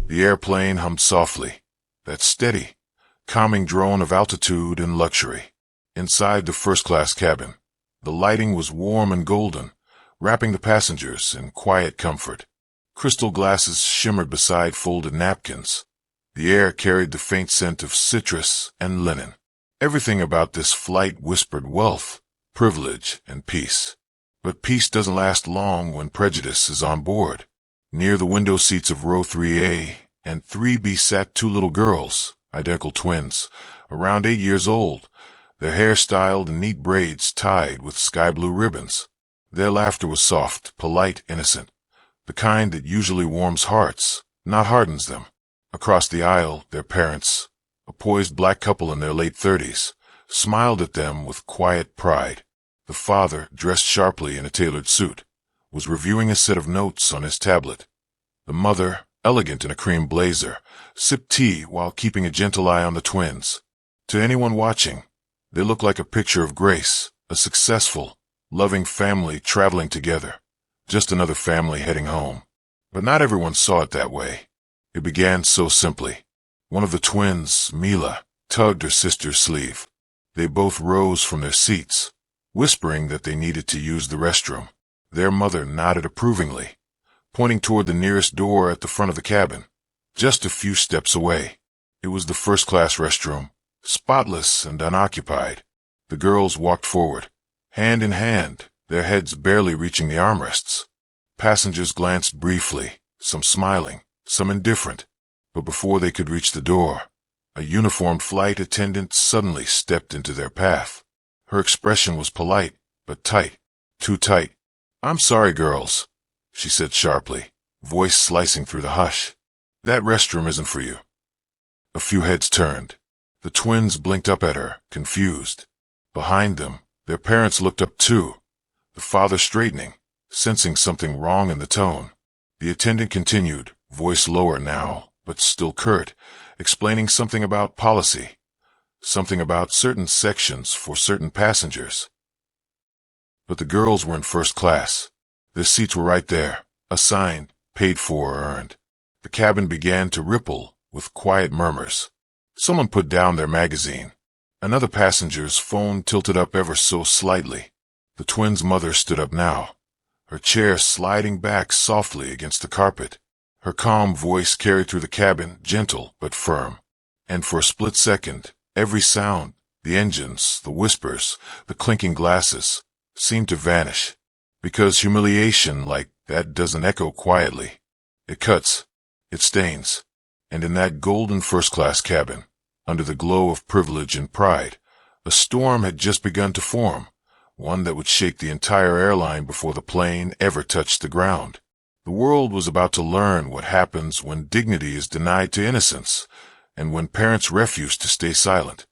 The airplane hummed softly, that steady, calming drone of altitude and luxury. Inside the first-class cabin, the lighting was warm and golden, wrapping the passengers in quiet comfort. Crystal glasses shimmered beside folded napkins. The air carried the faint scent of citrus and linen. Everything about this flight whispered wealth, privilege, and peace. But peace doesn't last long when prejudice is on board. Near the window seats of row 3A and 3B sat two little girls, identical twins, around 8 years old, their hair styled in neat braids tied with sky-blue ribbons. Their laughter was soft, polite, innocent, the kind that usually warms hearts, not hardens them. Across the aisle, their parents, a poised black couple in their late 30s, smiled at them with quiet pride. The father, dressed sharply in a tailored suit, was reviewing a set of notes on his tablet. The mother, elegant in a cream blazer, sipped tea while keeping a gentle eye on the twins. To anyone watching, they looked like a picture of grace, a successful, loving family traveling together. Just another family heading home. But not everyone saw it that way. It began so simply. One of the twins, Mila, tugged her sister's sleeve. They both rose from their seats, whispering that they needed to use the restroom. Their mother nodded approvingly, pointing toward the nearest door at the front of the cabin, just a few steps away. It was the first-class restroom, spotless and unoccupied. The girls walked forward, hand in hand, their heads barely reaching the armrests. Passengers glanced briefly, some smiling, some indifferent. But before they could reach the door, a uniformed flight attendant suddenly stepped into their path. Her expression was polite, but tight, too tight. "I'm sorry, girls," she said sharply, voice slicing through the hush. "That restroom isn't for you." A few heads turned. The twins blinked up at her, confused. Behind them, their parents looked up too, the father straightening, sensing something wrong in the tone. The attendant continued, voice lower now, but still curt, explaining something about policy, something about certain sections for certain passengers. But the girls were in first class. Their seats were right there, assigned, paid for or earned. The cabin began to ripple with quiet murmurs. Someone put down their magazine. Another passenger's phone tilted up ever so slightly. The twins' mother stood up now, her chair sliding back softly against the carpet. Her calm voice carried through the cabin, gentle but firm. And for a split second, every sound, the engines, the whispers, the clinking glasses, seemed to vanish. Because humiliation like that doesn't echo quietly. It cuts, it stains. And in that golden first-class cabin, under the glow of privilege and pride, a storm had just begun to form, one that would shake the entire airline before the plane ever touched the ground. The world was about to learn what happens when dignity is denied to innocence, and when parents refuse to stay silent.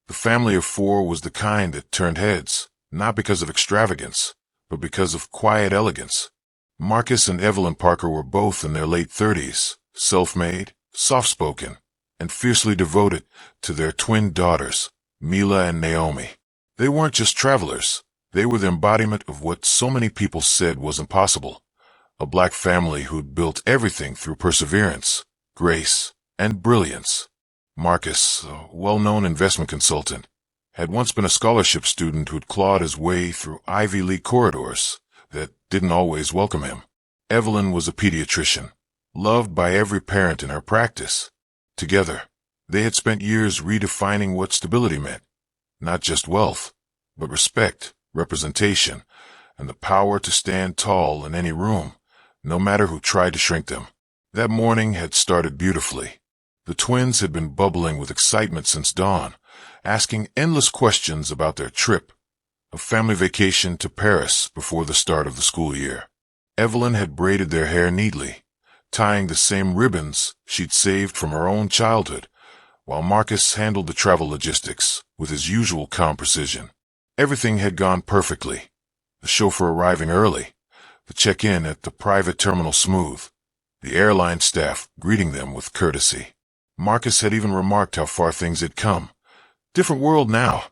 The family of four was the kind that turned heads, not because of extravagance, but because of quiet elegance. Marcus and Evelyn Parker were both in their late 30s, self-made, soft-spoken, and fiercely devoted to their twin daughters, Mila and Naomi. They weren't just travelers. They were the embodiment of what so many people said was impossible. A black family who'd built everything through perseverance, grace, and brilliance. Marcus, a well-known investment consultant, had once been a scholarship student who'd clawed his way through Ivy League corridors that didn't always welcome him. Evelyn was a pediatrician, loved by every parent in her practice. Together, they had spent years redefining what stability meant. Not just wealth, but respect, representation, and the power to stand tall in any room, no matter who tried to shrink them. That morning had started beautifully. The twins had been bubbling with excitement since dawn, asking endless questions about their trip, a family vacation to Paris before the start of the school year. Evelyn had braided their hair neatly, tying the same ribbons she'd saved from her own childhood, while Marcus handled the travel logistics with his usual calm precision. Everything had gone perfectly. The chauffeur arriving early, the check-in at the private terminal smooth, the airline staff greeting them with courtesy. Marcus had even remarked how far things had come. "Different world now,"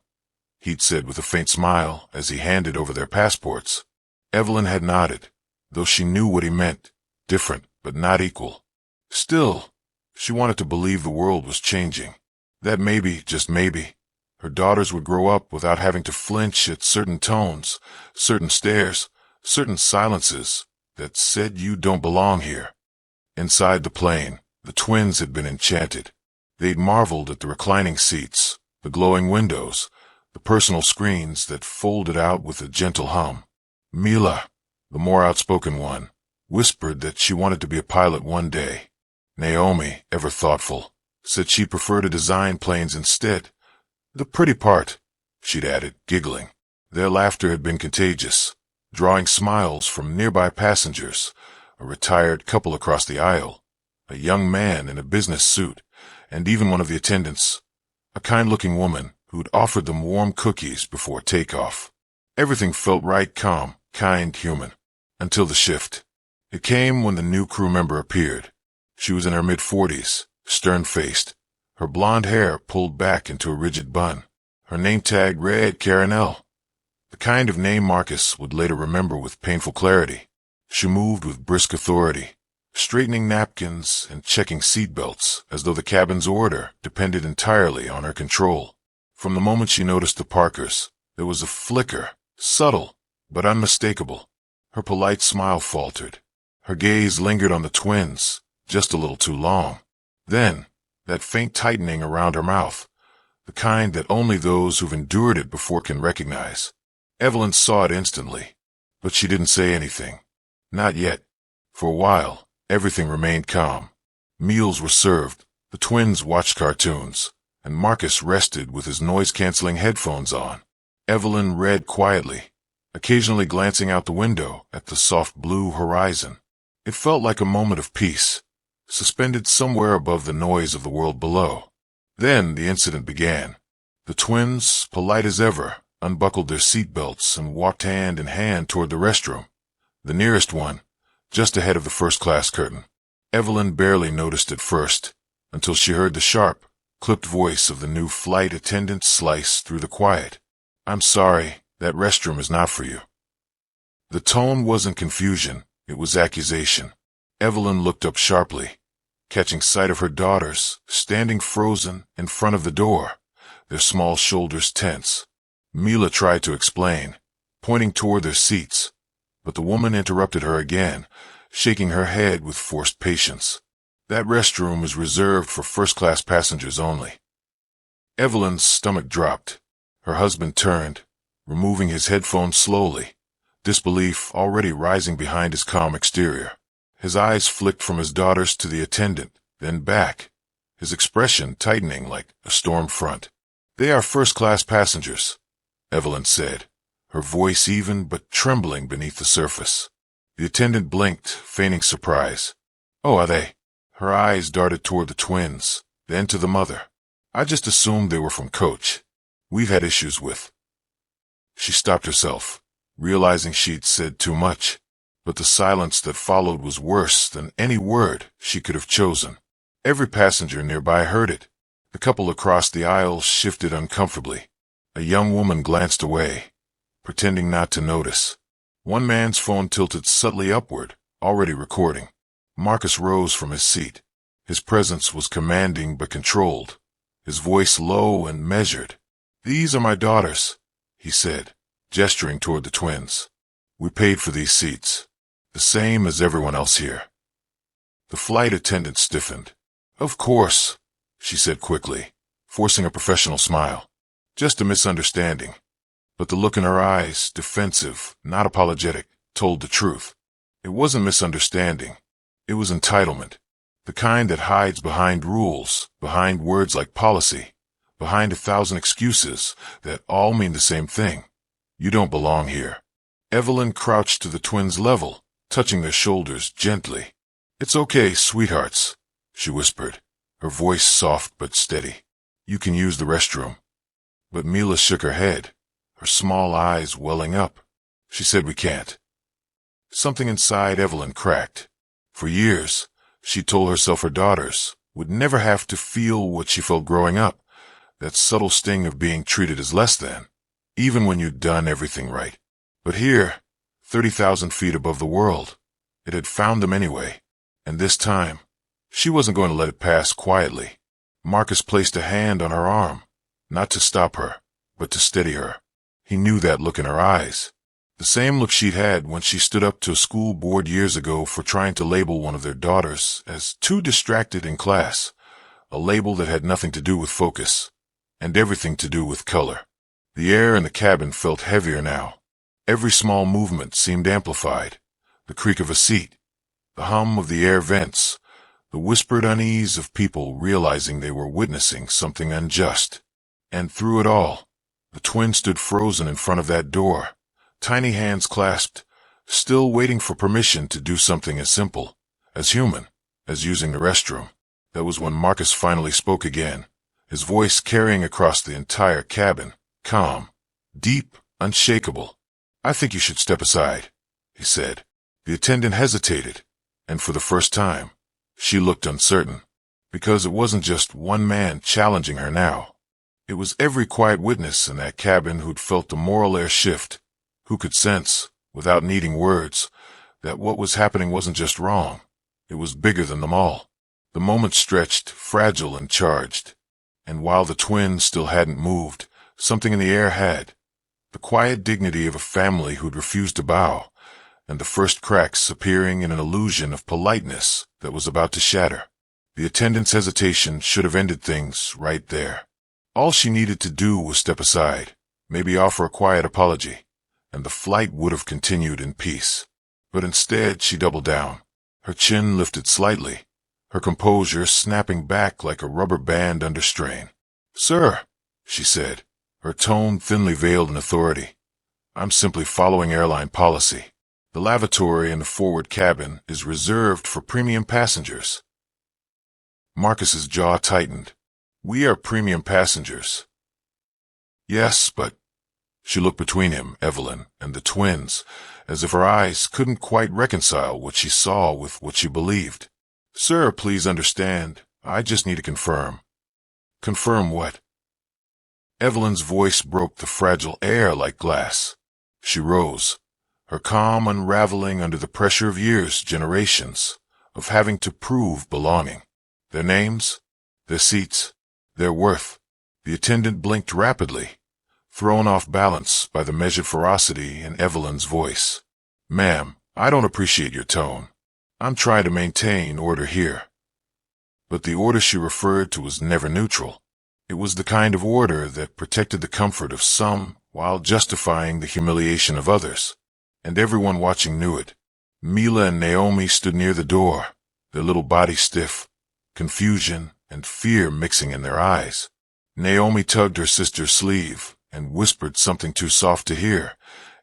he'd said with a faint smile as he handed over their passports. Evelyn had nodded, though she knew what he meant. Different, but not equal. Still, she wanted to believe the world was changing. That maybe, just maybe, her daughters would grow up without having to flinch at certain tones, certain stares, certain silences that said you don't belong here. Inside the plane, the twins had been enchanted. They'd marveled at the reclining seats, the glowing windows, the personal screens that folded out with a gentle hum. Mila, the more outspoken one, whispered that she wanted to be a pilot one day. Naomi, ever thoughtful, said she'd prefer to design planes instead. The pretty part, she'd added, giggling. Their laughter had been contagious, drawing smiles from nearby passengers, a retired couple across the aisle, a young man in a business suit, and even one of the attendants, a kind-looking woman who'd offered them warm cookies before takeoff. Everything felt right, calm, kind, human, until the shift. It came when the new crew member appeared. She was in her mid-40s, stern-faced, her blonde hair pulled back into a rigid bun. Her name tag read Karen L., the kind of name Marcus would later remember with painful clarity. She moved with brisk authority, straightening napkins and checking seatbelts as though the cabin's order depended entirely on her control. From the moment she noticed the Parkers, there was a flicker, subtle but unmistakable. Her polite smile faltered. Her gaze lingered on the twins, just a little too long. Then, that faint tightening around her mouth, the kind that only those who've endured it before can recognize. Evelyn saw it instantly, but she didn't say anything. Not yet. For a while, everything remained calm. Meals were served, the twins watched cartoons, and Marcus rested with his noise-canceling headphones on. Evelyn read quietly, occasionally glancing out the window at the soft blue horizon. It felt like a moment of peace, suspended somewhere above the noise of the world below. Then the incident began. The twins, polite as ever, unbuckled their seatbelts and walked hand in hand toward the restroom, the nearest one, just ahead of the first-class curtain. Evelyn barely noticed at first, until she heard the sharp, clipped voice of the new flight attendant slice through the quiet. "I'm sorry, that restroom is not for you." The tone wasn't confusion, it was accusation. Evelyn looked up sharply, catching sight of her daughters, standing frozen in front of the door, their small shoulders tense. Mila tried to explain, pointing toward their seats, but the woman interrupted her again, shaking her head with forced patience. "That restroom is reserved for first-class passengers only." Evelyn's stomach dropped. Her husband turned, removing his headphones slowly, disbelief already rising behind his calm exterior. His eyes flicked from his daughters to the attendant, then back, his expression tightening like a storm front. "They are first-class passengers," Evelyn said, her voice even but trembling beneath the surface. The attendant blinked, feigning surprise. "Oh, are they?" Her eyes darted toward the twins, then to the mother. "I just assumed they were from Coach. We've had issues with—" She stopped herself, realizing she'd said too much, but the silence that followed was worse than any word she could have chosen. Every passenger nearby heard it. The couple across the aisle shifted uncomfortably. A young woman glanced away, pretending not to notice. One man's phone tilted subtly upward, already recording. Marcus rose from his seat. His presence was commanding but controlled, his voice low and measured. "These are my daughters," he said, gesturing toward the twins. "We paid for these seats, the same as everyone else here." The flight attendant stiffened. "Of course," she said quickly, forcing a professional smile. "Just a misunderstanding." But the look in her eyes, defensive, not apologetic, told the truth. It wasn't misunderstanding. It was entitlement. The kind that hides behind rules, behind words like policy, behind 1,000 excuses that all mean the same thing. You don't belong here. Evelyn crouched to the twins' level, touching their shoulders gently. "It's okay, sweethearts," she whispered, her voice soft but steady. "You can use the restroom." But Mila shook her head, her small eyes welling up. She said, "We can't." Something inside Evelyn cracked. For years, she told herself her daughters would never have to feel what she felt growing up, that subtle sting of being treated as less than, even when you'd done everything right. But here, 30,000 feet above the world, It had found them anyway. And this time, she wasn't going to let it pass quietly. Marcus placed a hand on her arm, not to stop her, but to steady her. He knew that look in her eyes. The same look she'd had when she stood up to a school board years ago for trying to label one of their daughters as too distracted in class, a label that had nothing to do with focus, and everything to do with color. The air in the cabin felt heavier now. Every small movement seemed amplified. The creak of a seat, the hum of the air vents, the whispered unease of people realizing they were witnessing something unjust. And through it all, the twins stood frozen in front of that door, tiny hands clasped, still waiting for permission to do something as simple, as human, as using the restroom. That was when Marcus finally spoke again, his voice carrying across the entire cabin, calm, deep, unshakable. "I think you should step aside," he said. The attendant hesitated, and for the first time, she looked uncertain, because it wasn't just one man challenging her now. It was every quiet witness in that cabin who'd felt the moral air shift, who could sense, without needing words, that what was happening wasn't just wrong. It was bigger than them all. The moment stretched, fragile and charged. And while the twins still hadn't moved, something in the air had. The quiet dignity of a family who'd refused to bow, and the first cracks appearing in an illusion of politeness that was about to shatter. The attendant's hesitation should have ended things right there. All she needed to do was step aside, maybe offer a quiet apology, and the flight would have continued in peace. But instead she doubled down, her chin lifted slightly, her composure snapping back like a rubber band under strain. "Sir," she said, her tone thinly veiled in authority, "I'm simply following airline policy. The lavatory in the forward cabin is reserved for premium passengers." Marcus's jaw tightened. "We are premium passengers." "Yes, but—" She looked between him, Evelyn, and the twins, as if her eyes couldn't quite reconcile what she saw with what she believed. "Sir, please understand. I just need to confirm." "Confirm what?" Evelyn's voice broke the fragile air like glass. She rose, her calm unraveling under the pressure of years, generations, of having to prove belonging. Their names, their seats, their worth. The attendant blinked rapidly, thrown off balance by the measured ferocity in Evelyn's voice. "Ma'am, I don't appreciate your tone. I'm trying to maintain order here." But the order she referred to was never neutral. It was the kind of order that protected the comfort of some while justifying the humiliation of others. And everyone watching knew it. Mila and Naomi stood near the door, their little bodies stiff, confusion and fear mixing in their eyes. Naomi tugged her sister's sleeve and whispered something too soft to hear,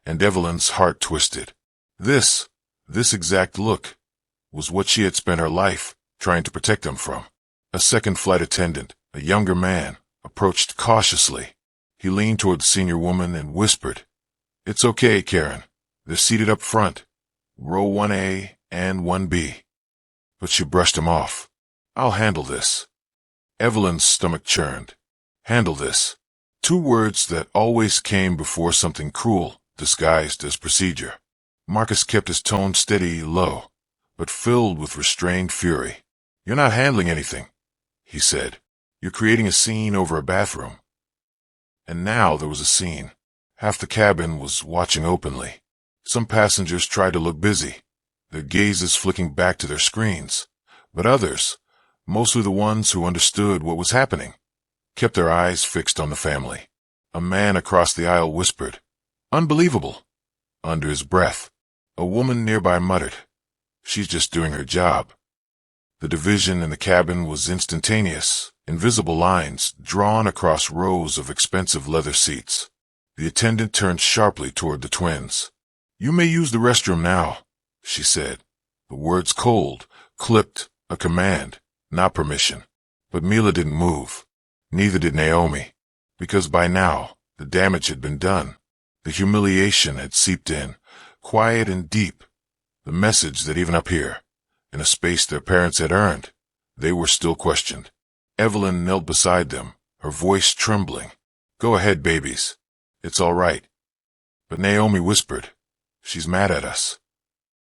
and Evelyn's heart twisted. This exact look, was what she had spent her life trying to protect them from. A second flight attendant, a younger man, approached cautiously. He leaned toward the senior woman and whispered, "It's okay, Karen. They're seated up front, row 1A and 1B. But she brushed him off. "I'll handle this." Evelyn's stomach churned. Handle this. Two words that always came before something cruel, disguised as procedure. Marcus kept his tone steady, low, but filled with restrained fury. "You're not handling anything," he said. "You're creating a scene over a bathroom." And now there was a scene. Half the cabin was watching openly. Some passengers tried to look busy, their gazes flicking back to their screens. But others, mostly the ones who understood what was happening, kept their eyes fixed on the family. A man across the aisle whispered, "Unbelievable," under his breath. A woman nearby muttered, "She's just doing her job." The division in the cabin was instantaneous, invisible lines drawn across rows of expensive leather seats. The attendant turned sharply toward the twins. "You may use the restroom now," she said. The words cold, clipped, a command, not permission. But Mila didn't move. Neither did Naomi. Because by now, the damage had been done. The humiliation had seeped in, quiet and deep. The message that even up here, in a space their parents had earned, they were still questioned. Evelyn knelt beside them, her voice trembling. "Go ahead, babies. It's all right." But Naomi whispered, "She's mad at us."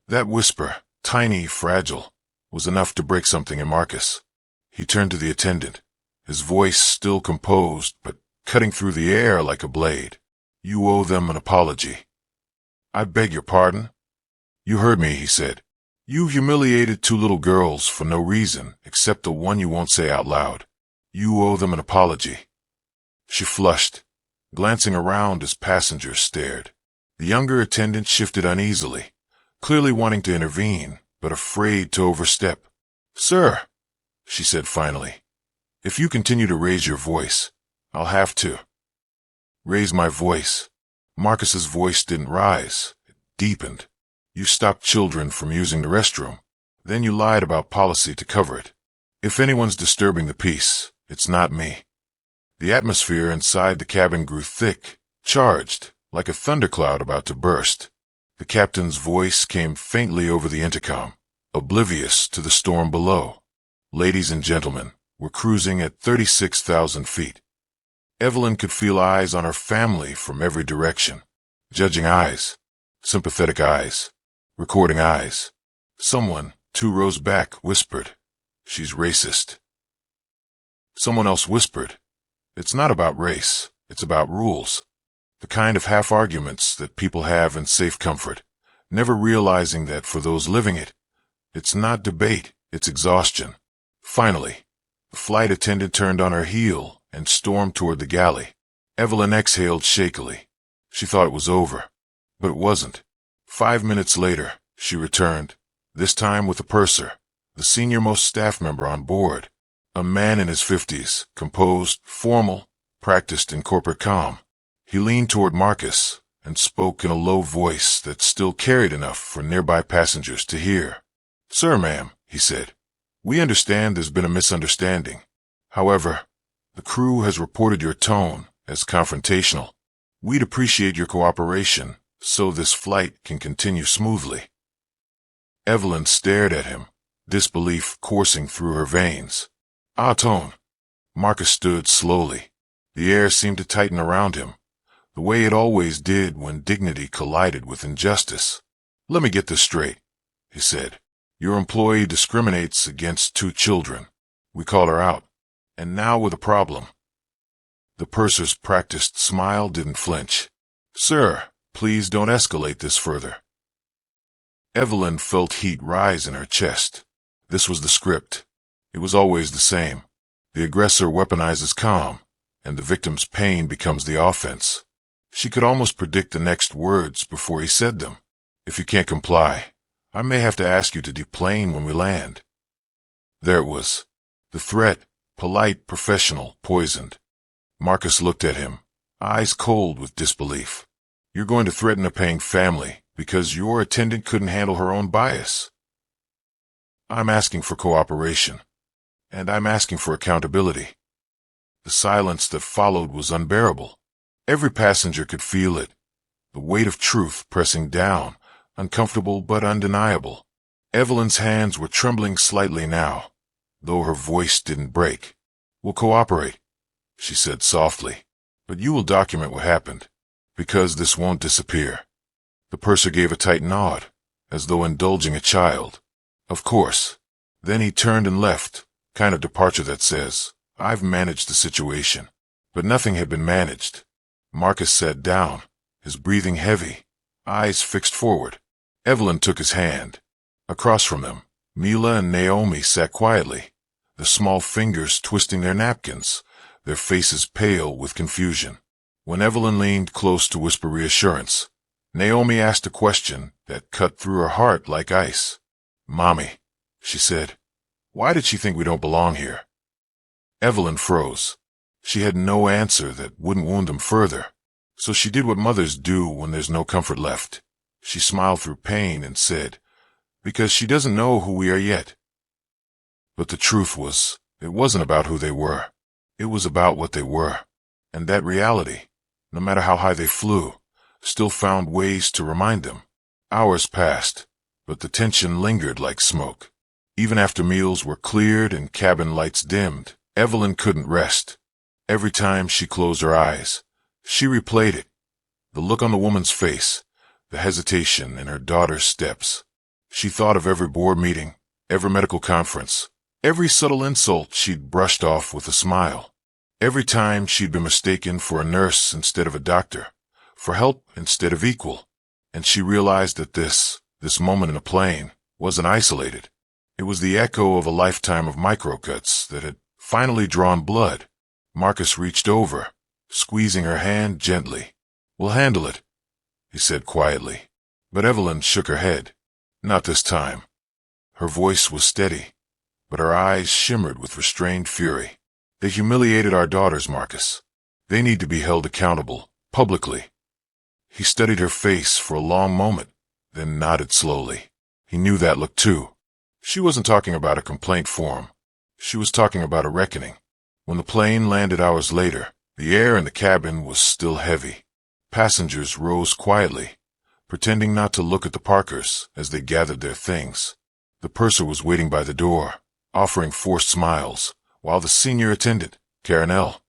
That whisper, tiny, fragile, was enough to break something in Marcus. He turned to the attendant, his voice still composed, but cutting through the air like a blade. "You owe them an apology." "I beg your pardon?" "You heard me," he said. "You humiliated two little girls for no reason except the one you won't say out loud. You owe them an apology." She flushed, glancing around as passengers stared. The younger attendant shifted uneasily, clearly wanting to intervene, but afraid to overstep. "Sir," she said finally, "if you continue to raise your voice, I'll have to." "Raise my voice?" Marcus's voice didn't rise. It deepened. "You stopped children from using the restroom. Then you lied about policy to cover it. If anyone's disturbing the peace, it's not me." The atmosphere inside the cabin grew thick, charged, like a thundercloud about to burst. The captain's voice came faintly over the intercom, oblivious to the storm below. "Ladies and gentlemen, we're cruising at 36,000 feet. Evelyn could feel eyes on her family from every direction. Judging eyes, sympathetic eyes, recording eyes. Someone, 2 rows back, whispered, "She's racist." Someone else whispered, "It's not about race, it's about rules." The kind of half-arguments that people have in safe comfort, never realizing that for those living it, it's not debate, it's exhaustion. Finally, the flight attendant turned on her heel and stormed toward the galley. Evelyn exhaled shakily. She thought it was over, but it wasn't. 5 minutes later, she returned, this time with a purser, the senior-most staff member on board, a man in his 50s, composed, formal, practiced in corporate calm. He leaned toward Marcus and spoke in a low voice that still carried enough for nearby passengers to hear. "Sir, ma'am," he said, "we understand there's been a misunderstanding. However, the crew has reported your tone as confrontational. We'd appreciate your cooperation so this flight can continue smoothly." Evelyn stared at him, disbelief coursing through her veins. "Ah, tone." Marcus stood slowly. The air seemed to tighten around him, the way it always did when dignity collided with injustice. "Let me get this straight," he said. "Your employee discriminates against 2 children. We call her out. And now we're the problem." The purser's practiced smile didn't flinch. "Sir, please don't escalate this further." Evelyn felt heat rise in her chest. This was the script. It was always the same. The aggressor weaponizes calm, and the victim's pain becomes the offense. She could almost predict the next words before he said them. "If you can't comply, I may have to ask you to deplane when we land." There it was. The threat, polite, professional, poisoned. Marcus looked at him, eyes cold with disbelief. "You're going to threaten a paying family because your attendant couldn't handle her own bias?" "I'm asking for cooperation, and I'm asking for accountability." The silence that followed was unbearable. Every passenger could feel it, the weight of truth pressing down, uncomfortable but undeniable. Evelyn's hands were trembling slightly now, though her voice didn't break. "We'll cooperate," she said softly, "but you will document what happened, because this won't disappear." The purser gave a tight nod, as though indulging a child. "Of course." Then he turned and left, kind of departure that says, "I've managed the situation." But nothing had been managed. Marcus sat down, his breathing heavy, eyes fixed forward. Evelyn took his hand. Across from them, Mila and Naomi sat quietly, the small fingers twisting their napkins, their faces pale with confusion. When Evelyn leaned close to whisper reassurance, Naomi asked a question that cut through her heart like ice. "Mommy," she said, "why did she think we don't belong here?" Evelyn froze. She had no answer that wouldn't wound them further, so she did what mothers do when there's no comfort left. She smiled through pain and said, "Because she doesn't know who we are yet." But the truth was, it wasn't about who they were. It was about what they were. And that reality, no matter how high they flew, still found ways to remind them. Hours passed, but the tension lingered like smoke. Even after meals were cleared and cabin lights dimmed, Evelyn couldn't rest. Every time she closed her eyes, she replayed it. The look on the woman's face, the hesitation in her daughter's steps. She thought of every board meeting, every medical conference, every subtle insult she'd brushed off with a smile. Every time she'd been mistaken for a nurse instead of a doctor, for help instead of equal. And she realized that this moment in a plane, wasn't isolated. It was the echo of a lifetime of microcuts that had finally drawn blood. Marcus reached over, squeezing her hand gently. "We'll handle it," he said quietly. But Evelyn shook her head. "Not this time." Her voice was steady, but her eyes shimmered with restrained fury. "They humiliated our daughters, Marcus. They need to be held accountable, publicly." He studied her face for a long moment, then nodded slowly. He knew that look too. She wasn't talking about a complaint form. She was talking about a reckoning. When the plane landed hours later, the air in the cabin was still heavy. Passengers rose quietly, pretending not to look at the Parkers as they gathered their things. The purser was waiting by the door, offering forced smiles, while the senior attendant, Karen L.,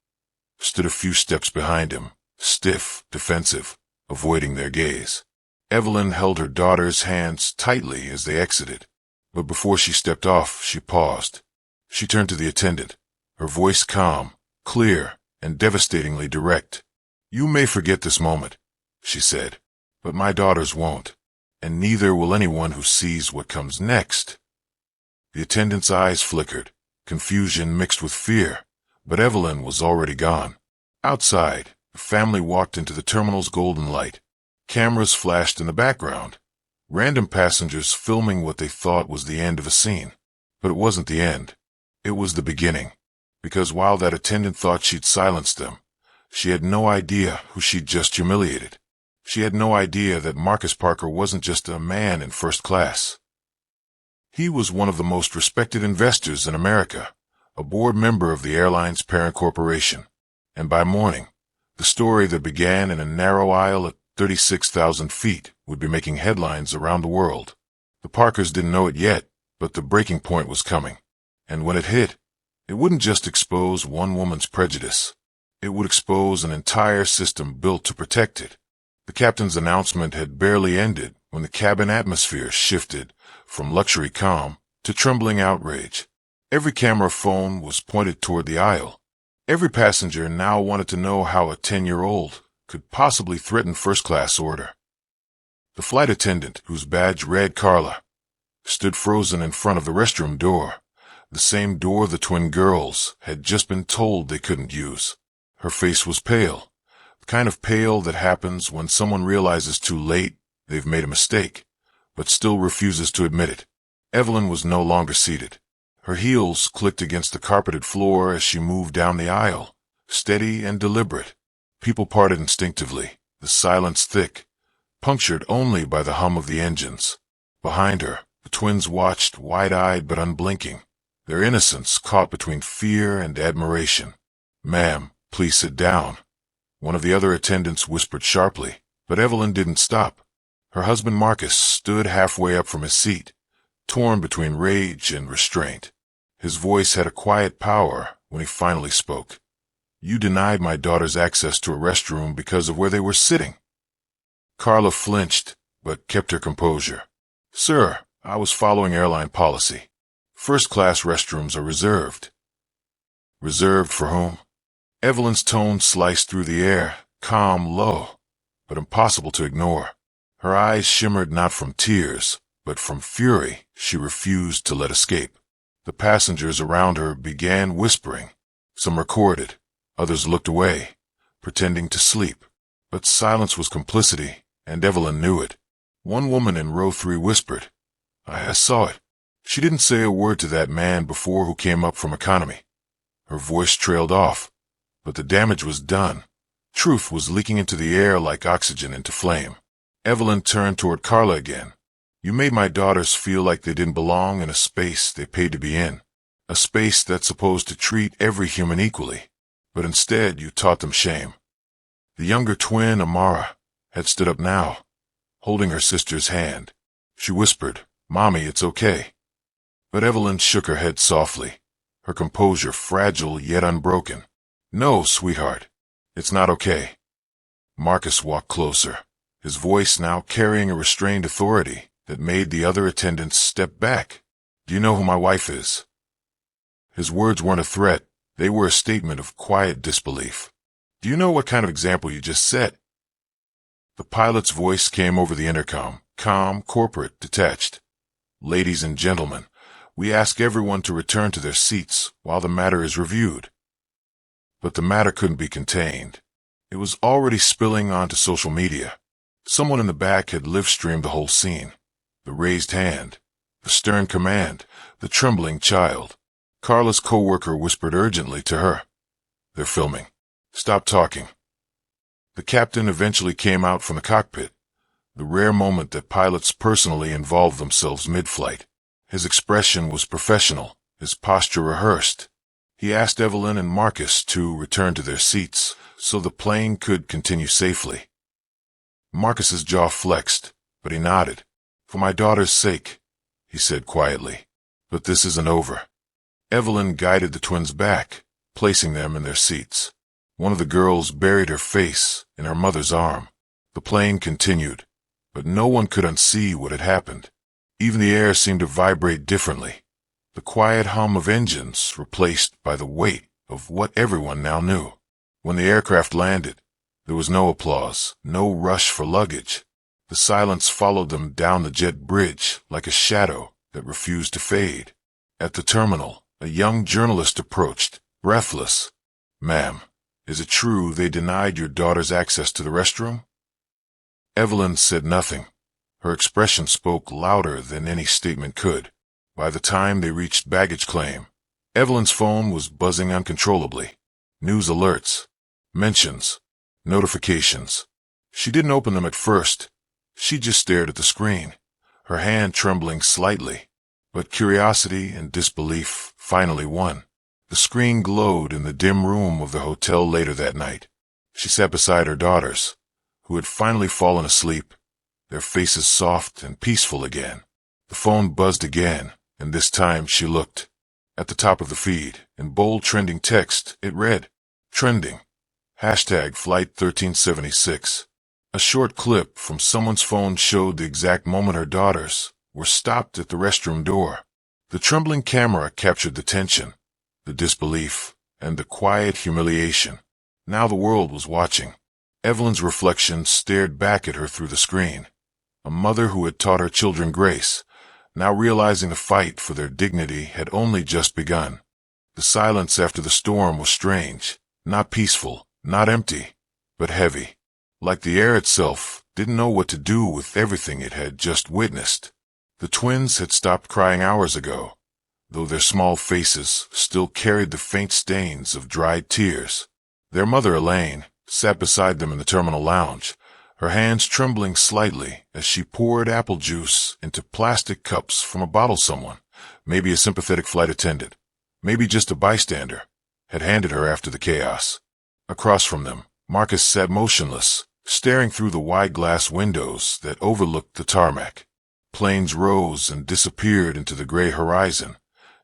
stood a few steps behind him, stiff, defensive, avoiding their gaze. Evelyn held her daughter's hands tightly as they exited, but before she stepped off, she paused. She turned to the attendant, her voice calm, clear, and devastatingly direct. "You may forget this moment," she said, "but my daughters won't, and neither will anyone who sees what comes next." The attendant's eyes flickered, confusion mixed with fear, but Evelyn was already gone. Outside, the family walked into the terminal's golden light. Cameras flashed in the background, random passengers filming what they thought was the end of a scene. But it wasn't the end. It was the beginning, because while that attendant thought she'd silenced them, she had no idea who she'd just humiliated. She had no idea that Marcus Parker wasn't just a man in first class. He was one of the most respected investors in America, a board member of the airline's parent corporation. And by morning, the story that began in a narrow aisle at 36,000 feet would be making headlines around the world. The Parkers didn't know it yet, but the breaking point was coming. And when it hit, it wouldn't just expose one woman's prejudice. It would expose an entire system built to protect it. The captain's announcement had barely ended when the cabin atmosphere shifted from luxury calm to trembling outrage. Every camera phone was pointed toward the aisle. Every passenger now wanted to know how a 10-year-old could possibly threaten first-class order. The flight attendant, whose badge read Carla, stood frozen in front of the restroom door, the same door the twin girls had just been told they couldn't use. Her face was pale, the kind of pale that happens when someone realizes too late they've made a mistake, but still refuses to admit it. Evelyn was no longer seated. Her heels clicked against the carpeted floor as she moved down the aisle, steady and deliberate. People parted instinctively, the silence thick, punctured only by the hum of the engines. Behind her, the twins watched, wide-eyed but unblinking, their innocence caught between fear and admiration. "Ma'am, please sit down," one of the other attendants whispered sharply, but Evelyn didn't stop. Her husband Marcus stood halfway up from his seat, torn between rage and restraint. His voice had a quiet power when he finally spoke. "You denied my daughters access to a restroom because of where they were sitting." Carla flinched, but kept her composure. "Sir, I was following airline policy. First-class restrooms are reserved." "Reserved for whom?" Evelyn's tone sliced through the air, calm, low, but impossible to ignore. Her eyes shimmered not from tears, but from fury she refused to let escape. The passengers around her began whispering. Some recorded. Others looked away, pretending to sleep. But silence was complicity, and Evelyn knew it. One woman in row 3 whispered, I saw it. She didn't say a word to that man before who came up from economy. Her voice trailed off, but the damage was done. Truth was leaking into the air like oxygen into flame. Evelyn turned toward Carla again. "You made my daughters feel like they didn't belong in a space they paid to be in, a space that's supposed to treat every human equally. But instead, you taught them shame." The younger twin, Amara, had stood up now, holding her sister's hand. She whispered, "Mommy, it's okay." But Evelyn shook her head softly, her composure fragile yet unbroken. "No, sweetheart, it's not okay." Marcus walked closer, his voice now carrying a restrained authority that made the other attendants step back. "Do you know who my wife is?" His words weren't a threat. They were a statement of quiet disbelief. "Do you know what kind of example you just set?" The pilot's voice came over the intercom, calm, corporate, detached. "Ladies and gentlemen, we ask everyone to return to their seats while the matter is reviewed." But the matter couldn't be contained. It was already spilling onto social media. Someone in the back had live-streamed the whole scene. The raised hand, the stern command, the trembling child. Carla's co-worker whispered urgently to her, "They're filming. Stop talking." The captain eventually came out from the cockpit, the rare moment that pilots personally involve themselves mid-flight. His expression was professional, his posture rehearsed. He asked Evelyn and Marcus to return to their seats so the plane could continue safely. Marcus's jaw flexed, but he nodded. "For my daughter's sake," he said quietly. "But this isn't over." Evelyn guided the twins back, placing them in their seats. One of the girls buried her face in her mother's arm. The plane continued, but no one could unsee what had happened. Even the air seemed to vibrate differently. The quiet hum of engines replaced by the weight of what everyone now knew. When the aircraft landed, there was no applause, no rush for luggage. The silence followed them down the jet bridge like a shadow that refused to fade. At the terminal, a young journalist approached, breathless. "Ma'am, is it true they denied your daughter's access to the restroom?" Evelyn said nothing. Her expression spoke louder than any statement could. By the time they reached baggage claim, Evelyn's phone was buzzing uncontrollably. News alerts, mentions, notifications. She didn't open them at first. She just stared at the screen, her hand trembling slightly. But curiosity and disbelief finally won. The screen glowed in the dim room of the hotel later that night. She sat beside her daughters, who had finally fallen asleep, their faces soft and peaceful again. The phone buzzed again, and this time she looked. At the top of the feed, in bold trending text, it read, "Trending. Hashtag Flight 1376. A short clip from someone's phone showed the exact moment her daughters were stopped at the restroom door. The trembling camera captured the tension, the disbelief, and the quiet humiliation. Now the world was watching. Evelyn's reflection stared back at her through the screen. A mother who had taught her children grace, now realizing the fight for their dignity had only just begun. The silence after the storm was strange, not peaceful, not empty, but heavy. Like the air itself didn't know what to do with everything it had just witnessed. The twins had stopped crying hours ago, though their small faces still carried the faint stains of dried tears. Their mother, Elaine, sat beside them in the terminal lounge, her hands trembling slightly as she poured apple juice into plastic cups from a bottle someone, maybe a sympathetic flight attendant, maybe just a bystander, had handed her after the chaos. Across from them, Marcus sat motionless, staring through the wide glass windows that overlooked the tarmac. Planes rose and disappeared into the gray horizon,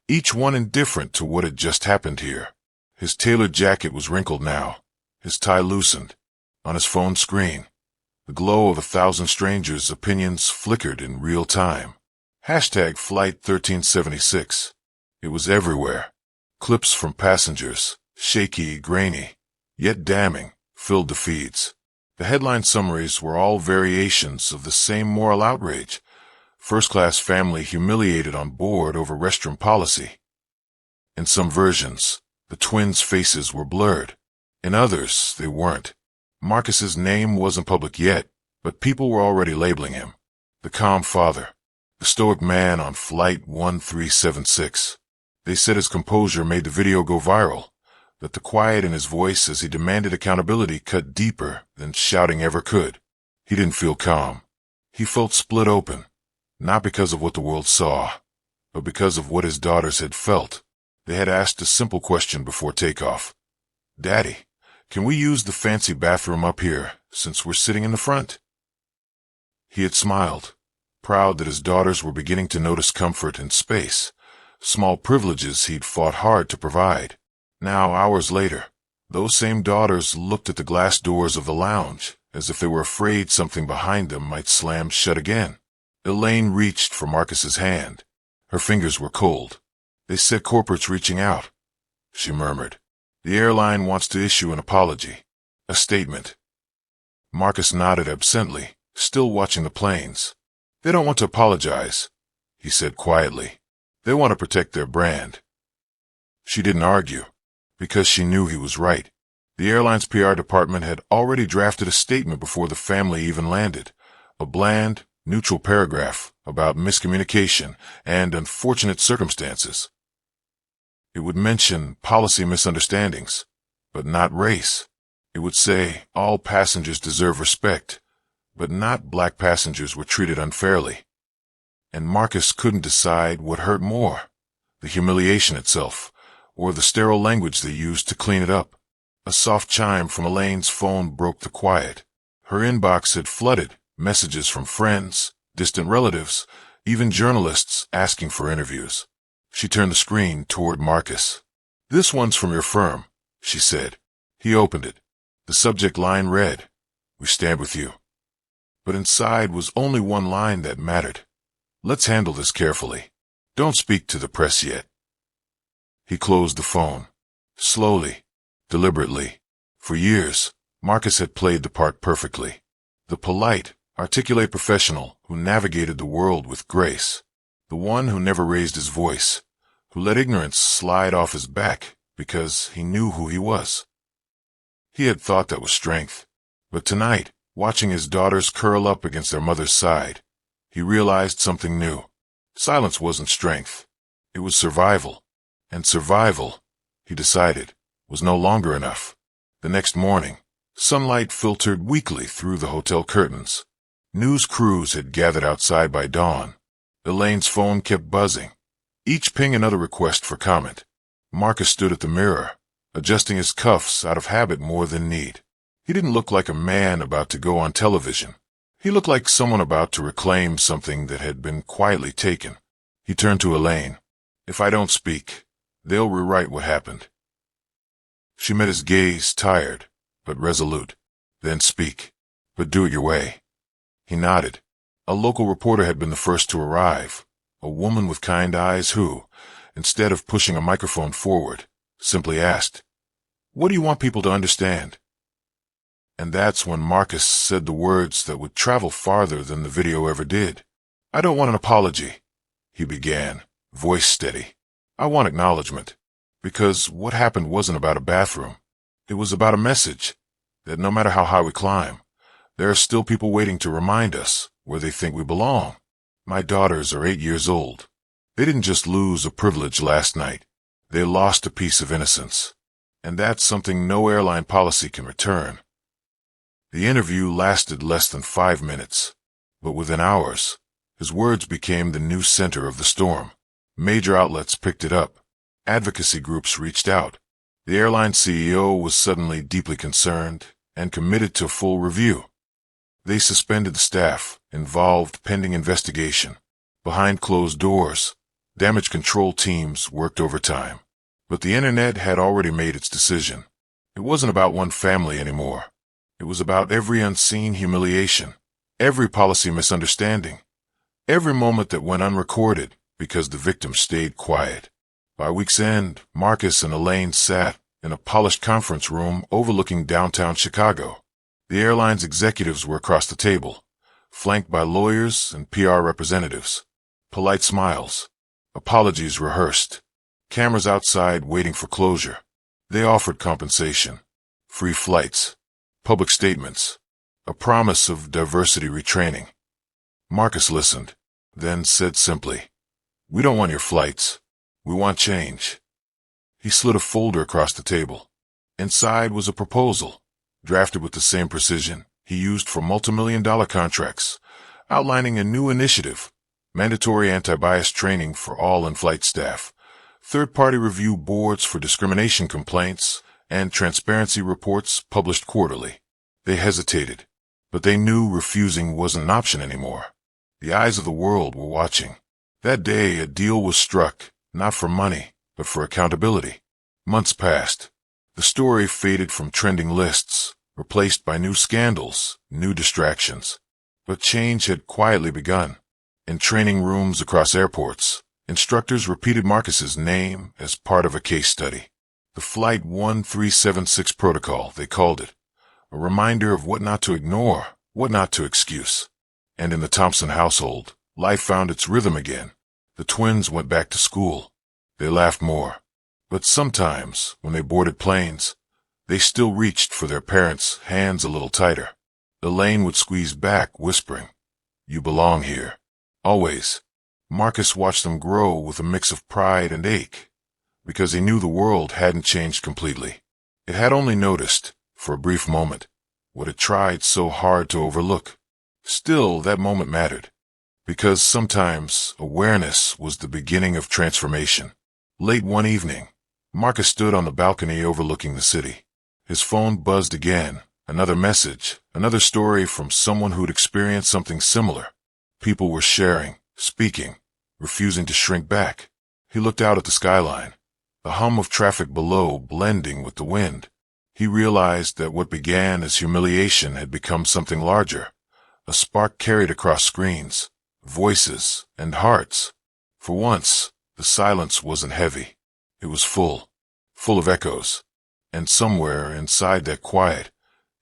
each one indifferent to what had just happened here. His tailored jacket was wrinkled now, his tie loosened. On his phone screen, the glow of 1,000 strangers' opinions flickered in real time. Hashtag Flight 1376. It was everywhere. Clips from passengers, shaky, grainy, yet damning, filled the feeds. The headline summaries were all variations of the same moral outrage. First-class family humiliated on board over restroom policy. In some versions, the twins' faces were blurred. In others, they weren't. Marcus's name wasn't public yet, but people were already labeling him. The calm father, the stoic man on Flight 1376. They said his composure made the video go viral, that the quiet in his voice as he demanded accountability cut deeper than shouting ever could. He didn't feel calm. He felt split open. Not because of what the world saw, but because of what his daughters had felt. They had asked a simple question before takeoff. "Daddy, can we use the fancy bathroom up here, since we're sitting in the front?" He had smiled, proud that his daughters were beginning to notice comfort and space, small privileges he'd fought hard to provide. Now, hours later, those same daughters looked at the glass doors of the lounge as if they were afraid something behind them might slam shut again. Elaine reached for Marcus's hand. Her fingers were cold. They said corporate's reaching out, she murmured. The airline wants to issue an apology. A statement. Marcus nodded absently, still watching the planes. They don't want to apologize, he said quietly. They want to protect their brand. She didn't argue, because she knew he was right. The airline's PR department had already drafted a statement before the family even landed. A bland, neutral paragraph about miscommunication and unfortunate circumstances. It would mention policy misunderstandings, but not race. It would say all passengers deserve respect, but not black passengers were treated unfairly. And Marcus couldn't decide what hurt more, the humiliation itself, or the sterile language they used to clean it up. A soft chime from Elaine's phone broke the quiet. Her inbox had flooded, messages from friends, distant relatives, even journalists asking for interviews. She turned the screen toward Marcus. This one's from your firm, she said. He opened it. The subject line read, "We stand with you." But inside was only one line that mattered. Let's handle this carefully. Don't speak to the press yet. He closed the phone. Slowly, deliberately. For years, Marcus had played the part perfectly. The polite, articulate professional who navigated the world with grace. The one who never raised his voice, who let ignorance slide off his back because he knew who he was. He had thought that was strength. But tonight, watching his daughters curl up against their mother's side, he realized something new. Silence wasn't strength. It was survival. And survival, he decided, was no longer enough. The next morning, sunlight filtered weakly through the hotel curtains. News crews had gathered outside by dawn. Elaine's phone kept buzzing, each ping another request for comment. Marcus stood at the mirror, adjusting his cuffs out of habit more than need. He didn't look like a man about to go on television. He looked like someone about to reclaim something that had been quietly taken. He turned to Elaine. If I don't speak, they'll rewrite what happened. She met his gaze, tired, but resolute. Then speak, but do it your way. He nodded. A local reporter had been the first to arrive, a woman with kind eyes who, instead of pushing a microphone forward, simply asked, "What do you want people to understand?" And that's when Marcus said the words that would travel farther than the video ever did. "I don't want an apology," he began, voice steady. "I want acknowledgement, because what happened wasn't about a bathroom. It was about a message that no matter how high we climb, there are still people waiting to remind us where they think we belong. My daughters are 8 years old. They didn't just lose a privilege last night. They lost a piece of innocence. And that's something no airline policy can return." The interview lasted less than 5 minutes, but within hours, his words became the new center of the storm. Major outlets picked it up. Advocacy groups reached out. The airline CEO was suddenly deeply concerned and committed to full review. They suspended the staff involved pending investigation. Behind closed doors, damage control teams worked overtime. But the internet had already made its decision. It wasn't about one family anymore. It was about every unseen humiliation, every policy misunderstanding, every moment that went unrecorded because the victim stayed quiet. By week's end, Marcus and Elaine sat in a polished conference room overlooking downtown Chicago. The airline's executives were across the table, flanked by lawyers and PR representatives. Polite smiles, apologies rehearsed, cameras outside waiting for closure. They offered compensation, free flights, public statements, a promise of diversity retraining. Marcus listened, then said simply, "We don't want your flights. We want change." He slid a folder across the table. Inside was a proposal, drafted with the same precision he used for multimillion-dollar contracts, outlining a new initiative, mandatory anti-bias training for all in-flight staff, third-party review boards for discrimination complaints, and transparency reports published quarterly. They hesitated, but they knew refusing wasn't an option anymore. The eyes of the world were watching. That day, a deal was struck, not for money, but for accountability. Months passed. The story faded from trending lists, replaced by new scandals, new distractions. But change had quietly begun. In training rooms across airports, instructors repeated Marcus's name as part of a case study. The Flight 1376 protocol, they called it. A reminder of what not to ignore, what not to excuse. And in the Thompson household, life found its rhythm again. The twins went back to school. They laughed more. But sometimes, when they boarded planes, they still reached for their parents' hands a little tighter. Elaine would squeeze back, whispering, "You belong here." Always. Marcus watched them grow with a mix of pride and ache, because he knew the world hadn't changed completely. It had only noticed, for a brief moment, what it tried so hard to overlook. Still, that moment mattered, because sometimes awareness was the beginning of transformation. Late one evening, Marcus stood on the balcony overlooking the city. His phone buzzed again, another message, another story from someone who'd experienced something similar. People were sharing, speaking, refusing to shrink back. He looked out at the skyline, the hum of traffic below blending with the wind. He realized that what began as humiliation had become something larger. A spark carried across screens, voices, and hearts. For once, the silence wasn't heavy. It was full of echoes. And somewhere inside that quiet,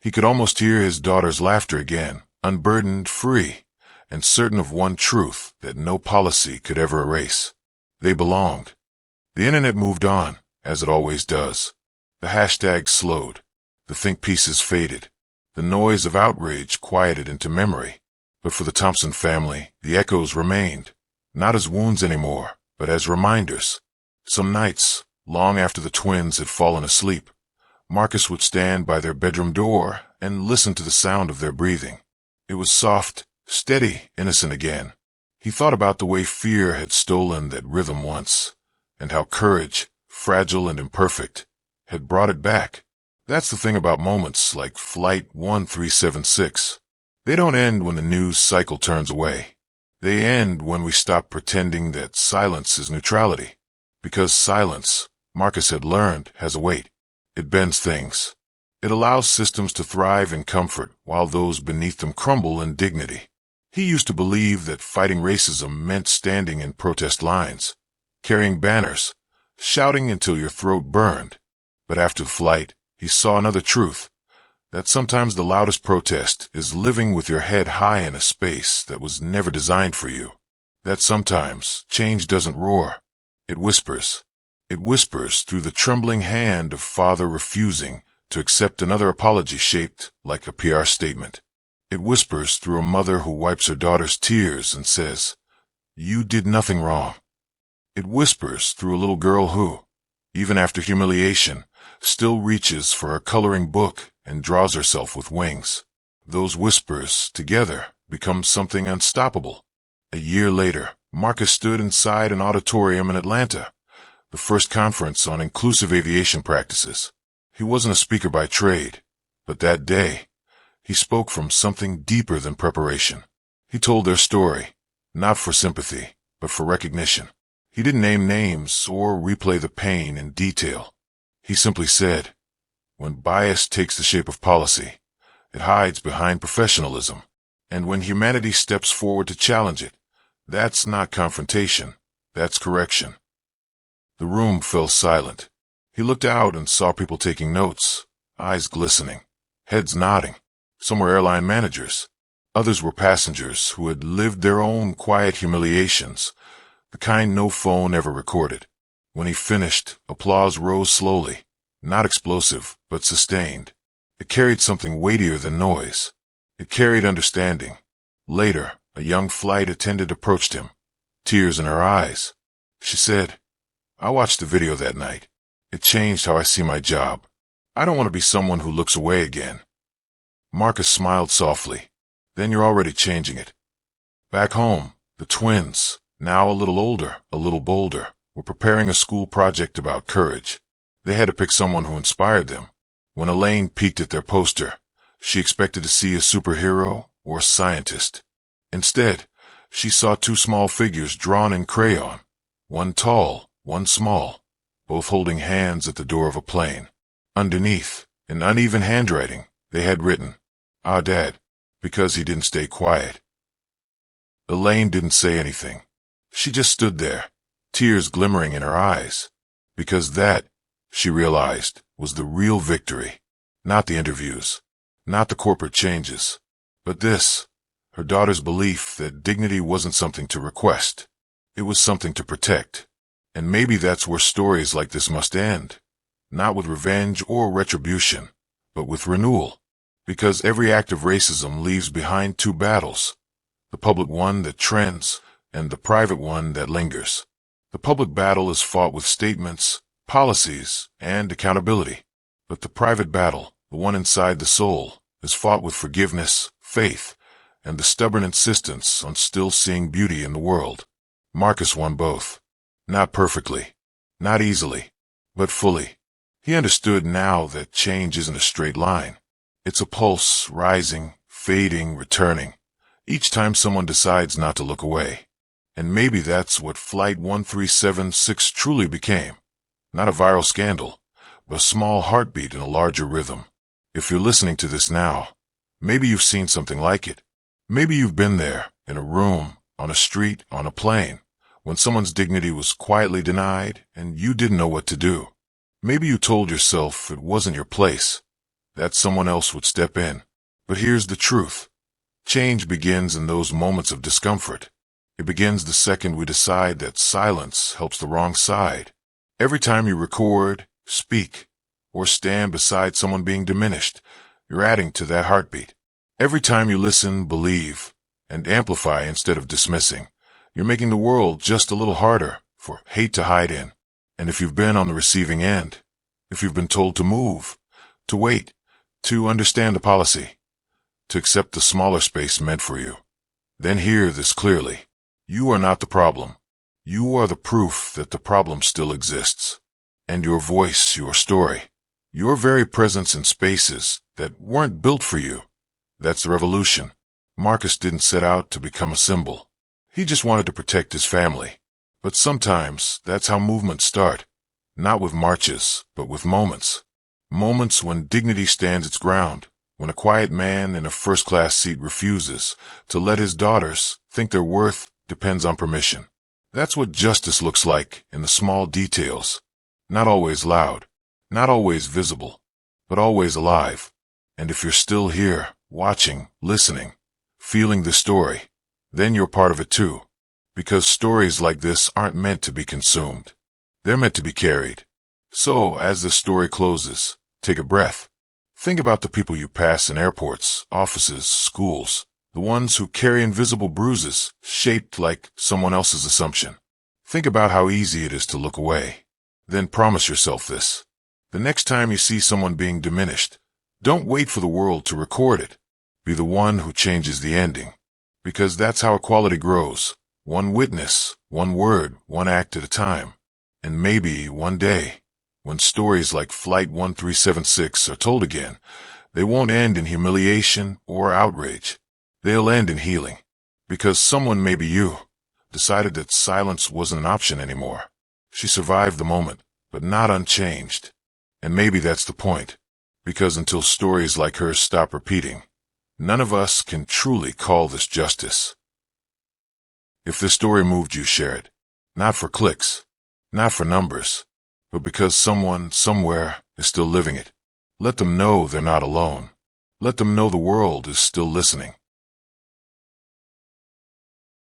he could almost hear his daughter's laughter again, unburdened, free, and certain of one truth that no policy could ever erase. They belonged. The internet moved on, as it always does. The hashtags slowed. The think pieces faded. The noise of outrage quieted into memory. But for the Thompson family, the echoes remained, not as wounds anymore, but as reminders. Some nights, long after the twins had fallen asleep, Marcus would stand by their bedroom door and listen to the sound of their breathing. It was soft, steady, innocent again. He thought about the way fear had stolen that rhythm once, and how courage, fragile and imperfect, had brought it back. That's the thing about moments like Flight 1376. They don't end when the news cycle turns away. They end when we stop pretending that silence is neutrality. Because silence, Marcus had learned, has a weight. It bends things. It allows systems to thrive in comfort while those beneath them crumble in dignity. He used to believe that fighting racism meant standing in protest lines, carrying banners, shouting until your throat burned. But after the flight, he saw another truth, that sometimes the loudest protest is living with your head high in a space that was never designed for you. That sometimes change doesn't roar. It whispers. It whispers through the trembling hand of father refusing to accept another apology shaped like a PR statement. It whispers through a mother who wipes her daughter's tears and says, "You did nothing wrong." It whispers through a little girl who, even after humiliation, still reaches for a coloring book and draws herself with wings. Those whispers, together, become something unstoppable. A year later, Marcus stood inside an auditorium in Atlanta, the first conference on inclusive aviation practices. He wasn't a speaker by trade, but that day, he spoke from something deeper than preparation. He told their story, not for sympathy, but for recognition. He didn't name names or replay the pain in detail. He simply said, when bias takes the shape of policy, it hides behind professionalism. And when humanity steps forward to challenge it, that's not confrontation, that's correction. The room fell silent. He looked out and saw people taking notes, eyes glistening, heads nodding. Some were airline managers. Others were passengers who had lived their own quiet humiliations, the kind no phone ever recorded. When he finished, applause rose slowly, not explosive, but sustained. It carried something weightier than noise. It carried understanding. Later, a young flight attendant approached him, tears in her eyes. She said, "I watched the video that night. It changed how I see my job. I don't want to be someone who looks away again." Marcus smiled softly. "Then you're already changing it." Back home, the twins, now a little older, a little bolder, were preparing a school project about courage. They had to pick someone who inspired them. When Elaine peeked at their poster, she expected to see a superhero or a scientist. Instead, she saw two small figures drawn in crayon, one tall, one small, both holding hands at the door of a plane. Underneath, in uneven handwriting, they had written, "Ah, Dad," because he didn't stay quiet. Elaine didn't say anything. She just stood there, tears glimmering in her eyes. Because that, she realized, was the real victory. Not the interviews, not the corporate changes, but this, her daughter's belief that dignity wasn't something to request. It was something to protect. And maybe that's where stories like this must end. Not with revenge or retribution, but with renewal. Because every act of racism leaves behind two battles. The public one that trends, and the private one that lingers. The public battle is fought with statements, policies, and accountability. But the private battle, the one inside the soul, is fought with forgiveness, faith, and the stubborn insistence on still seeing beauty in the world. Marcus won both. Not perfectly, not easily, but fully. He understood now that change isn't a straight line. It's a pulse, rising, fading, returning, each time someone decides not to look away. And maybe that's what Flight 1376 truly became. Not a viral scandal, but a small heartbeat in a larger rhythm. If you're listening to this now, maybe you've seen something like it. Maybe you've been there, in a room, on a street, on a plane, when someone's dignity was quietly denied and you didn't know what to do. Maybe you told yourself it wasn't your place, that someone else would step in. But here's the truth. Change begins in those moments of discomfort. It begins the second we decide that silence helps the wrong side. Every time you record, speak, or stand beside someone being diminished, you're adding to that heartbeat. Every time you listen, believe, and amplify instead of dismissing, you're making the world just a little harder for hate to hide in. And if you've been on the receiving end, if you've been told to move, to wait, to understand the policy, to accept the smaller space meant for you, then hear this clearly. You are not the problem. You are the proof that the problem still exists. And your voice, your story, your very presence in spaces that weren't built for you, that's the revolution. Marcus didn't set out to become a symbol. He just wanted to protect his family. But sometimes that's how movements start. Not with marches, but with moments. Moments when dignity stands its ground, when a quiet man in a first-class seat refuses to let his daughters think their worth depends on permission. That's what justice looks like in the small details. Not always loud, not always visible, but always alive. And if you're still here, watching, listening, feeling the story, then you're part of it too. Because stories like this aren't meant to be consumed. They're meant to be carried. So, as the story closes, take a breath. Think about the people you pass in airports, offices, schools, the ones who carry invisible bruises shaped like someone else's assumption. Think about how easy it is to look away. Then promise yourself this. The next time you see someone being diminished, don't wait for the world to record it. Be the one who changes the ending. Because that's how equality grows. One witness, one word, one act at a time. And maybe one day, when stories like Flight 1376 are told again, they won't end in humiliation or outrage. They'll end in healing. Because someone, maybe you, decided that silence wasn't an option anymore. She survived the moment, but not unchanged. And maybe that's the point. Because until stories like hers stop repeating, none of us can truly call this justice. If this story moved you, share it. Not for clicks, not for numbers, but because someone, somewhere, is still living it. Let them know they're not alone. Let them know the world is still listening.